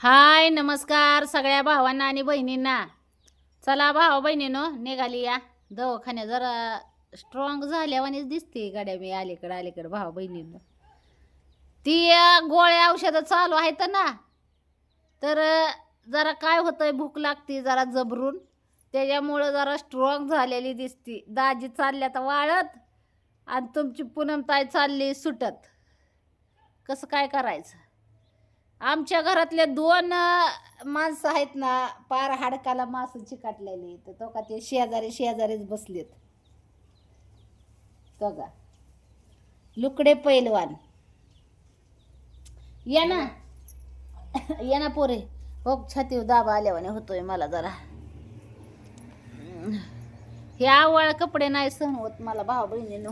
हाय नमस्कार सगळ्या भावांना आणि बहिणींना. चला भावा बहिणीनो निघाली या दवाखान्यात जरा स्ट्रॉंग झाल्यावानीच दिसते गाड्या. मी अलीकडे भावा बहिणींनो ती गोळ्या औषधं चालू आहेत ना. तर जरा काय होतंय, भूक लागते जरा जबरून, त्याच्यामुळं जरा स्ट्रॉंग झालेली दिसती. दाजी चालल्यात वाळत आणि तुमची पूनमताई चालली सुटत. कसं काय करायचं? आमच्या घरातले दोन माणसं आहेत ना, पार हाडकाला मास चिकाटलेले. तर तो का ते शेजारीच बसलेत. तो का लुकडे पैलवान या ना या ना पोरे. हो छातीव दाबा आल्यावाने होतोय मला जरा. हे आवळ कपडे नाही सहन होत मला भाऊ बहिणीनो.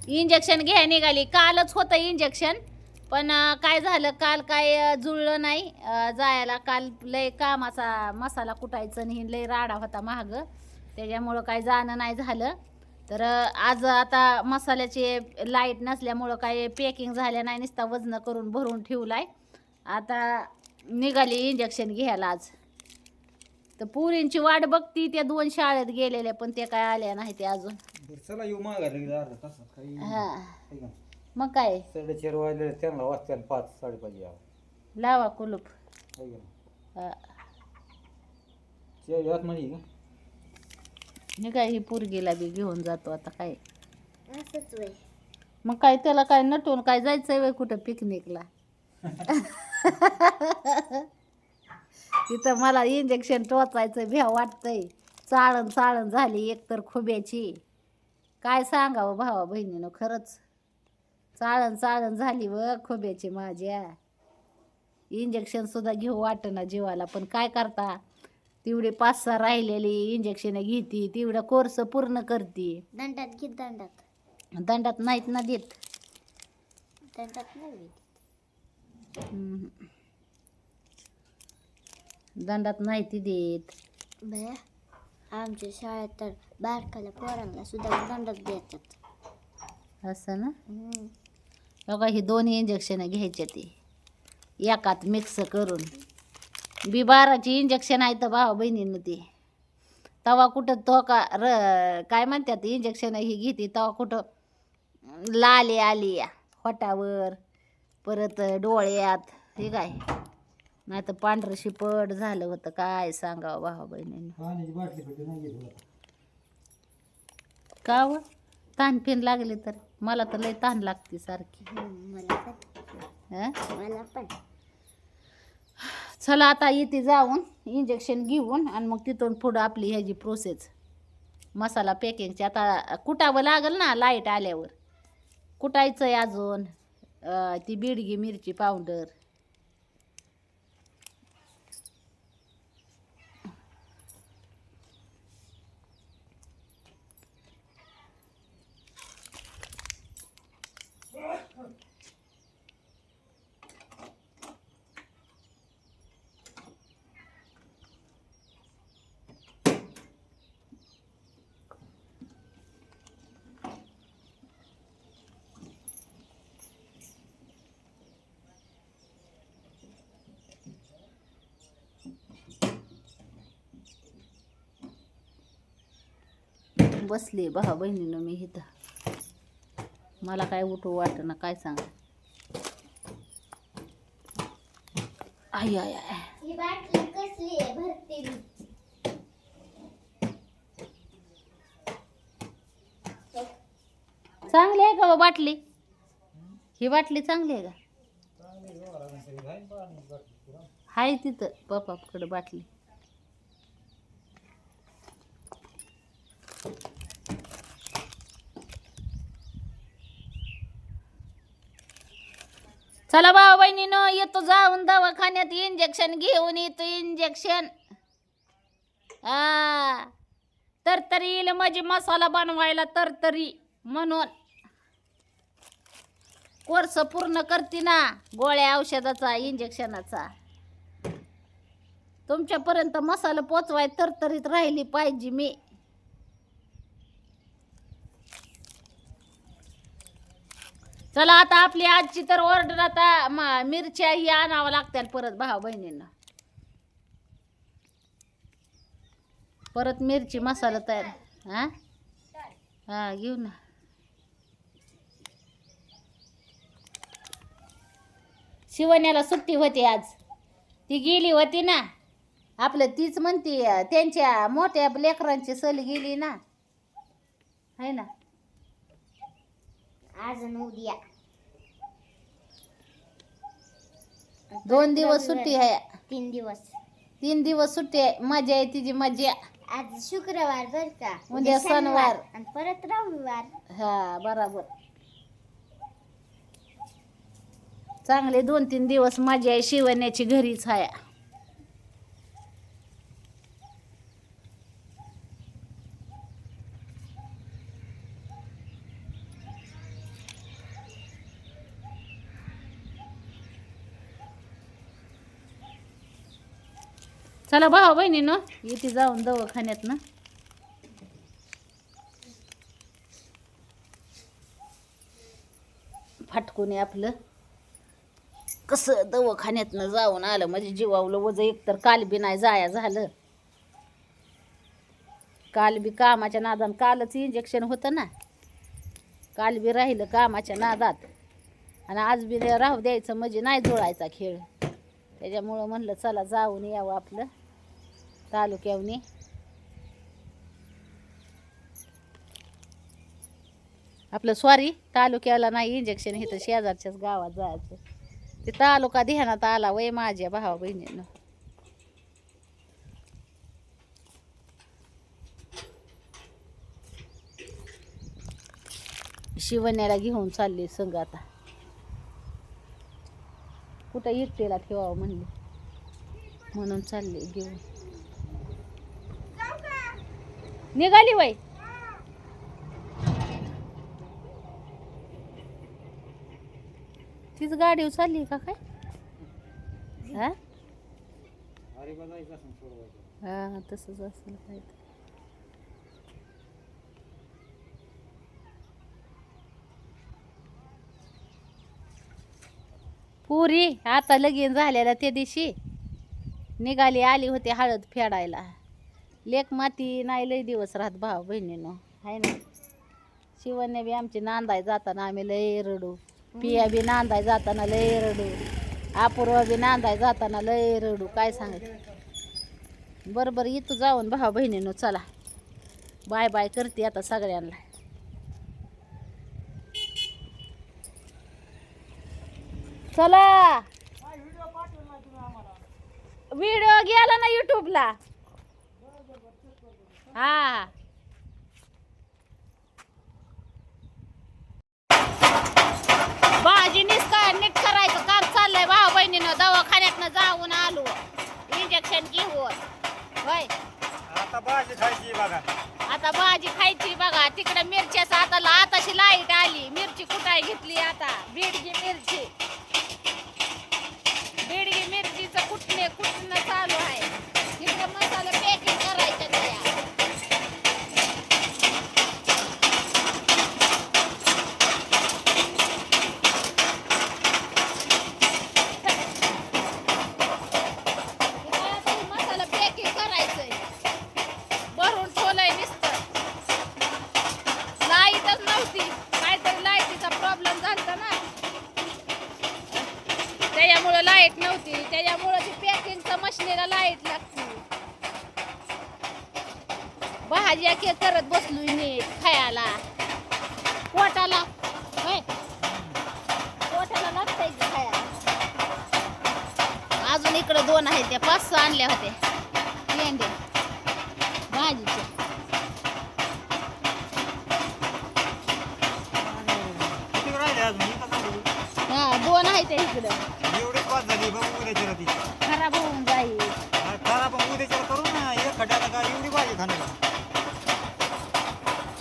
इंजेक्शन घ्या निघाली. कालच होतं इंजेक्शन, पण काय झालं काल काय जुळलं नाही जायला. काल लय कामाचा मसाला कुटायचं आणि लय राडा होता महाग, त्याच्यामुळं काय जाणं नाही झालं. तर आज आता मसाल्याची लाईट नसल्यामुळं काय पॅकिंग झाल्या नाही, नुसता वजन करून भरून ठेवलाय. आता निघाली इंजेक्शन घ्यायला आज. तर पुरींची वाट बघती, त्या दोन शाळेत गेलेल्या पण ते काय आल्या नाही ते अजून. चला येऊ माघारी अर्धा तासात काही हा मग काय 4:30 वाजले, त्यांना वाजत्याला 5-5:30 यावं. लावा कुलूप. हा. यात म्हणजे का मी काय ही पोरगीला बी घेऊन जातो आता. काय मग काय त्याला काय नटून काय जायचंय वय कुठं पिकनिकला? तिथं मला इंजेक्शन टोचायचं भ्या वाटतंय. चाळण झाली एकतर खुब्याची. काय सांगावं भावा बहिणीनं, खरंच चाळण झाली व खोब्याची माझ्या. इंजेक्शन सुद्धा घेऊ वाटना जीवाला, पण काय करता, तेवढे 5-6 राहिलेली इंजेक्शन घेती, तेवढा कोर्स पूर्ण करते. दंडात घे दंडात. दंडात नाहीत ना देत. दंडात नाही दंडात नाही ती देत. बया आमच्या शाळेत तर बारकाल्या पोरांना सुद्धा दंडात देतात. असं ना. बघा ही 2 इंजेक्शन घ्यायचे ते एकात मिक्स करून. 12ची इंजेक्शन आहे तर भावा बहिणीनं ते. तवा कुठं तो का काय म्हणतात इंजेक्शन ही घेते तवा कुठं लाली आली या होटावर, परत डोळ्यात, हे काय नाही तर पांढरं शिपट झालं होतं. काय सांगावं भावा बहिणीनं. पाण्याची बाटली फक्त नाही घेतली. का व ताण पिन लागले तर मला तर लय ताण लागते सारखी. मला पण चला आता इथे जाऊन इंजेक्शन घेऊन आणि मग तिथून पुढं आपली ह्याची प्रोसेस मसाला पॅकिंगची. आता कुटावं लागल ना लाईट आल्यावर. कुटायचं आहे अजून ती बिडगी मिरची पावडर. बसले भावा बहिणीनं मी इथं. मला काय उठू वाटना काय सांग. आय आय आय ही बाटली कसली आहे भरते मी. चांगली आहे का बा बाटली? ही बाटली चांगली आहे का? हाय तिथं पप्पाकडे बाटली. चला भाऊ बहिणीनो येतो जाऊन दवाखान्यात इंजेक्शन घेऊन येतो. इंजेक्शन तरतरी येईल माझी मसाला बनवायला तरतरी म्हणून कोर्स पूर्ण करते ना गोळ्या औषधाचा इंजेक्शनाचा. तुमच्यापर्यंत मसाला पोचवाय तरतरीत राहिली पाहिजे मी. चला आता आपली आजची तर ऑर्डर आता मिरच्या ही आणावं लागतील परत भाऊ बहिणींना. परत मिरची मसाला तयार. हा हा घेऊ ना. शिवण्याला सुट्टी होती आज, ती गेली होती ना. आपलं तीच म्हणती त्यांच्या मोठ्या लेकरांची सहल गेली ना, है ना. आज आणि उद्या 2 दिवस सुट्टी आहे. 3 दिवस. 3 दिवस सुट्टी आहे. मजा आहे तिची मजा. आज शुक्रवार बर का, उद्या शनिवार आणि परत रविवार. हा बराबर. चांगले 2-3 दिवस मजा आहे. शिवण्याची घरीच आहे. चला भाऊ बहिणीनं इथे जाऊन दवाखान्यात ना. फाटकून आपलं कसं दवाखान्यातनं जाऊन आलं म्हणजे जीवावलं वज. एकतर काल बी नाही जाया झालं. काल बी कामाच्या नादात, कालच इंजेक्शन होतं ना, काल बी राहिलं कामाच्या नादात. आणि आज बी राहू द्यायचं म्हणजे नाही जुळायचा खेळ. त्याच्यामुळं म्हणलं चला जाऊन यावं आपलं तालुक्यावनी. आपलं सॉरी तालुक्याला नाही इंजेक्शन, इथं शेजारच्याच गावात जायचं. ते तालुका ध्यानात आला वय माझ्या भावा बहिणीनं. शिवण्याला घेऊन चालली संग आता. कुठं एकटेला ठेवावं म्हणले म्हणून चालले घेऊन. निघाली वय. तीच गाडी चालली का काय. हा हा तसंच असेल काय. पुरी आता लगीन झालेला त्या दिवशी निघाली, आली होती हळद फेडायला. लेक माती नाही लय दिवस राहत भाऊ बहिणीनं, आहे ना. शिवण्या बी आमची नांदाय जाताना आम्ही लय रडू. पिया बी नांदाय जाताना लय रडू. अपूर्वा बी नांदाय जाताना लय रडू. काय सांगत. बरोबर इथं जाऊन भाऊ बहिणीनं चला बाय बाय करते आता सगळ्यांना. चला व्हिडिओ गेला ना युट्यूबला. हा भाजी नीट करायचं काम चाललंय भाऊ बहिणीनं. दवाखान्यातनं जाऊन आलो इंजेक्शन घेऊन. होय आता भाजी खायची बघा. आता भाजी खायची बघा. तिकडे मिरच्याचं आताशी लाईट आली. मिरची कुठाय घेतली आता. बीडगी मिरची. बीडगी मिरचीचं कुटणं चालू आहे. इकडे मसाला पॅकिंग करायचं त्या. मसाला पॅकिंग करायचंय. भरून ठेवलंय नुसतं. लाईटच नव्हती. काहीतरी लाईटीचा प्रॉब्लेम झालता ना, त्याच्यामुळं लाईट नव्हती. त्याच्यामुळं ती पॅकिंगचं मशिनीला लाईट लागते. भाज्या के करत बसलोय नीट खायला. पोटाला होय पोटाला लागतंय की खायला. अजून इकडं 2 आहेत. त्या 5-6 आणल्या होत्या पेंड्या भाजीच्या. किती राहिले अजून? हा 2 आहेत इकडं. एवढी पाच झाली बघ उद्याची रात्री. खराब होऊन जाईल. खरा पण उद्याच्या करू ना. एक खड्याला का एवढी भाजी खाण्याला.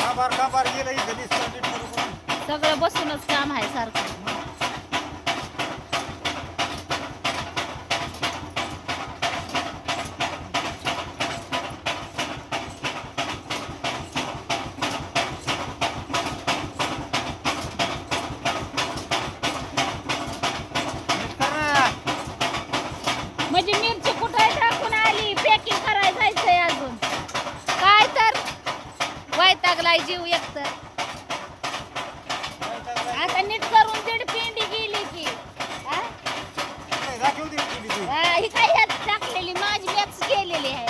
काबार गेलं इथं नीट करू. सगळं बसूनच काम आहे सारखं. काय जीव एकतर आता नीट करून दीड पिंडी गेली की हा? ही काय ह्यात टाकलेली माझी मॅक्स केलेली आहे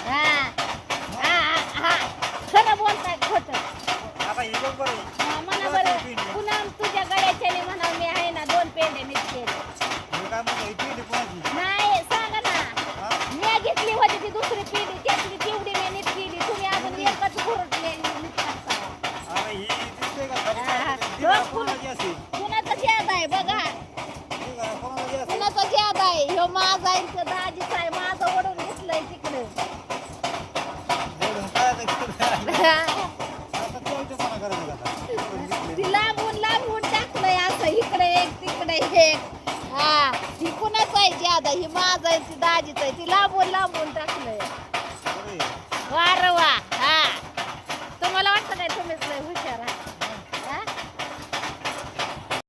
हा हा हा खरं बोलताय खोटं म्हणा बरं पुन्हा तुझ्या गळ्याच्याने म्हणा मी आहे ना 2 पेंडे नीट केले नाही सांगा ना मी घेतली होती ती दुसरी पिढी त्यातली तेवढी मी नीट केली तुम्ही अजून एकच घुरटले नीट करता कुणाचं ज्यादा आहे बघा कुणाचं ज्यादा आहे ह्यो माझा आहे तो दाजीचा आहे माझं ओढून घेतलंय तिकडे ती लांबून लांबून टाकलंय असं इकडे एक तिकडे एक हा ही कुणाचं आहे ज्यादा ही माझं आहे ती दाजीचं आहे ती लांबून लांबून टाक